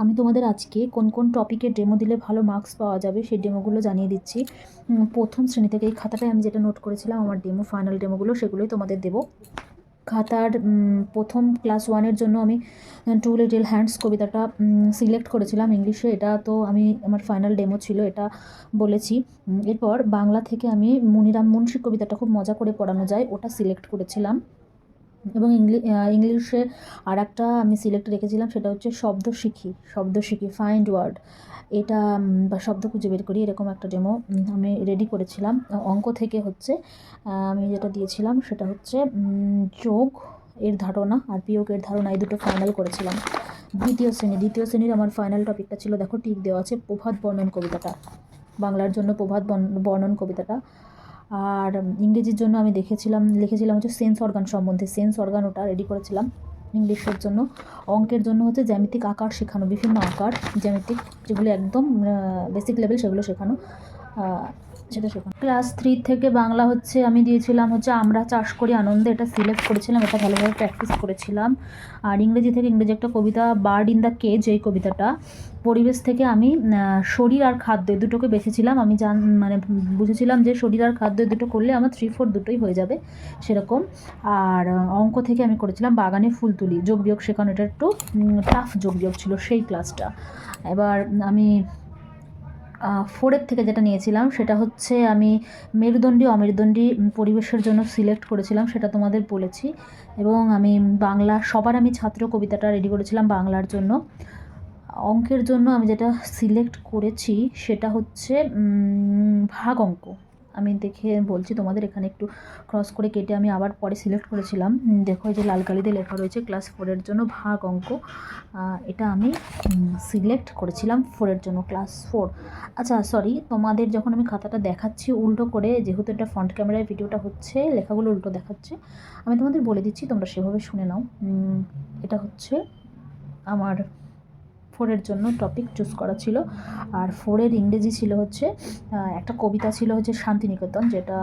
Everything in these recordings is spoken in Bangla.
আমি তোমাদের আজকে কোন কোন টপিকে ডেমো দিলে ভালো মার্কস পাওয়া যাবে সেই ডেমোগুলো জানিয়ে দিচ্ছি। প্রথম শ্রেণী থেকে এই খাতাটায় আমি যেটা নোট করেছিলাম আমার ফাইনাল ডেমোগুলো সেগুলোই তোমাদের দেবো। খাতার প্রথম ক্লাস 1-এর জন্য আমি টু লিটল হ্যান্ডস কবিতাটা সিলেক্ট করেছিলাম ইংলিশে। এটা তো আমি আমার ফাইনাল ডেমো ছিল, এটা বলেছি। এরপর বাংলা থেকে আমি মনিরাম মুন্সী কবিতাটা খুব মজা করে পড়ানো যায় ওটা সিলেক্ট করেছিলাম। এবং ইংলিশে আর একটা আমি সিলেক্ট রেখেছিলাম, সেটা হচ্ছে শব্দ শিখি ফাইন্ড ওয়ার্ড, এটা বা শব্দ খুঁজে বের করি, এরকম একটা ডেমো আমি রেডি করেছিলাম। অঙ্ক থেকে হচ্ছে আমি যেটা দিয়েছিলাম সেটা হচ্ছে যোগ এর ধারণা আর বিয়োগের ধারণা, এই দুটো ফাইনাল করেছিলাম। দ্বিতীয় শ্রেণীর আমার ফাইনাল টপিকটা ছিল, দেখো টিক দেওয়া আছে, প্রভাত বর্ণন কবিতাটা, বাংলার জন্য প্রভাত বর্ণন কবিতাটা। আর ইংরেজির জন্য আমি লিখেছিলাম হচ্ছে সেন্স অর্গান সম্বন্ধে, সেন্স অর্গান ওটা রেডি করেছিলাম ইংলিশের জন্য। অঙ্কের জন্য হচ্ছে জ্যামিতিক আকার শেখানো, বিভিন্ন আকার জ্যামিতিক যেগুলো একদম বেসিক লেভেল সেগুলো শেখানো, সেটা শেখানো। ক্লাস 3 থেকে বাংলা হচ্ছে আমি দিয়েছিলাম হচ্ছে আমরা চাষ করি আনন্দে, এটা সিলেক্ট করেছিলাম, এটা ভালোভাবে প্র্যাকটিস করেছিলাম। আর ইংরেজি একটা কবিতা বার্ড ইন দ্য কেজ, এই কবিতাটা। পরিবেশ থেকে আমি শরীর আর খাদ্য দুটোকে বেছেছিলাম, আমি বুঝেছিলাম যে শরীর আর খাদ্য দুটো করলে আমার 3/4 দুটোই হয়ে যাবে সেরকম। আর অঙ্ক থেকে আমি করেছিলাম বাগানে ফুল তুলি, যোগ বিয়োগ শেখানো, এটা একটু টাফ যোগ বিয়োগ ছিল সেই ক্লাসটা। এবার আমি 4-এর থেকে যেটা নিয়েছিলাম সেটা হচ্ছে আমি মেরুদণ্ডী অমেরুদণ্ডী পরিবেশের জন্য সিলেক্ট করেছিলাম, সেটা তোমাদের বলেছি। এবং আমি বাংলা সবার আমি ছাত্র কবিতাটা রেডি করেছিলাম বাংলার জন্য। অঙ্কের জন্য আমি যেটা সিলেক্ট করেছি সেটা হচ্ছে ভাগ অঙ্ক, আমি দেখে বলছি তোমাদের, এখানে একটু ক্রস করে কেটে আমি আবার পরে সিলেক্ট করেছিলাম। দেখো এই যে লাল কালিতে লেখা রয়েছে ক্লাস 4-এর জন্য ভাগ অঙ্ক, এটা আমি সিলেক্ট করেছিলাম 4-এর জন্য, ক্লাস 4। আচ্ছা সরি, তোমাদের যখন আমি খাতাটা দেখাচ্ছি উল্টো করে, যেহেতু এটা ফ্রন্ট ক্যামেরায় ভিডিওটা হচ্ছে লেখাগুলো উল্টো দেখাচ্ছে, আমি তোমাদের বলে দিচ্ছি তোমরা সেভাবে শুনে নাও। এটা হচ্ছে আমার 4-এর জন্য টপিক চুজ করা ছিল। আর 4-এর ইংরেজি ছিল হচ্ছে একটা কবিতা ছিল হচ্ছে শান্তিনিকেতন, যেটা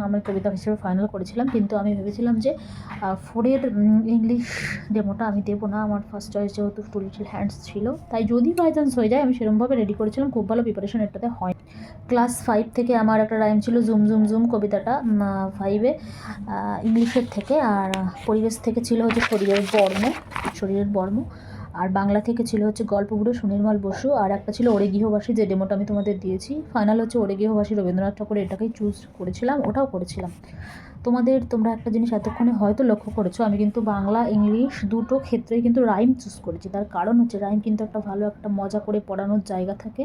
আমি কবিতা হিসেবে ফাইনাল করেছিলাম, কিন্তু আমি ভেবেছিলাম যে 4-এর ইংলিশ ডেমোটা আমি দেবো না, আমার ফার্স্ট চয়েস যেহেতু টু লিটল হ্যান্ডস ছিল, তাই যদি বাই চান্স হয়ে যায় আমি সেরকমভাবে রেডি করেছিলাম, খুব ভালো প্রিপারেশন এটাতে হয়। ক্লাস 5 থেকে আমার একটা রাইম ছিল জুম জুম জুম কবিতাটা 5-এ ইংলিশের থেকে। আর পরিবেশ থেকে ছিল হচ্ছে শরীরের বর্ম। আর বাংলা থেকে ছিল হচ্ছে গল্পগুলো সুনির্মল বসু। আর একটা ছিল ওরে গৃহবাসী, যে ডেমোটা আমি তোমাদের দিয়েছি। ফাইনাল হচ্ছে ওরে গৃহবাসী রবীন্দ্রনাথ ঠাকুর, এটাকেই চুজ করেছিলাম, ওটাও করেছিলাম। তোমরা একটা জিনিস এতক্ষণে হয়তো লক্ষ্য করেছো, আমি কিন্তু বাংলা ইংলিশ দুটো ক্ষেত্রেই কিন্তু রাইম চুজ করেছি। তার কারণ হচ্ছে রাইম কিন্তু একটা ভালো একটা মজা করে পড়ানোর জায়গা থাকে,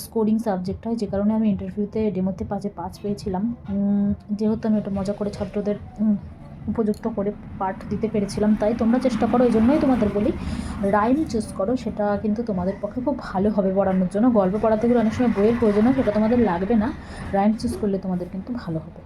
স্কোরিং সাবজেক্ট হয়, যে কারণে আমি ইন্টারভিউতে ডেমোতে 5 পেয়েছিলাম। যেহেতু আমি ওটা মজা করে ছাত্রদের উপযুক্ত করে পাঠ দিতে পেরেছিলাম, তাই তোমরা চেষ্টা করো, এই জন্যই তোমাদের বলি রাইম চুজ করো, সেটা কিন্তু তোমাদের পক্ষে খুব ভালো হবে পড়ানোর জন্য। গল্প পড়াতে গেলে অনেক সময় বইয়ের প্রয়োজন হয়, সেটা তোমাদের লাগবে না, রাইম চুজ করলে তোমাদের কিন্তু ভালো হবে।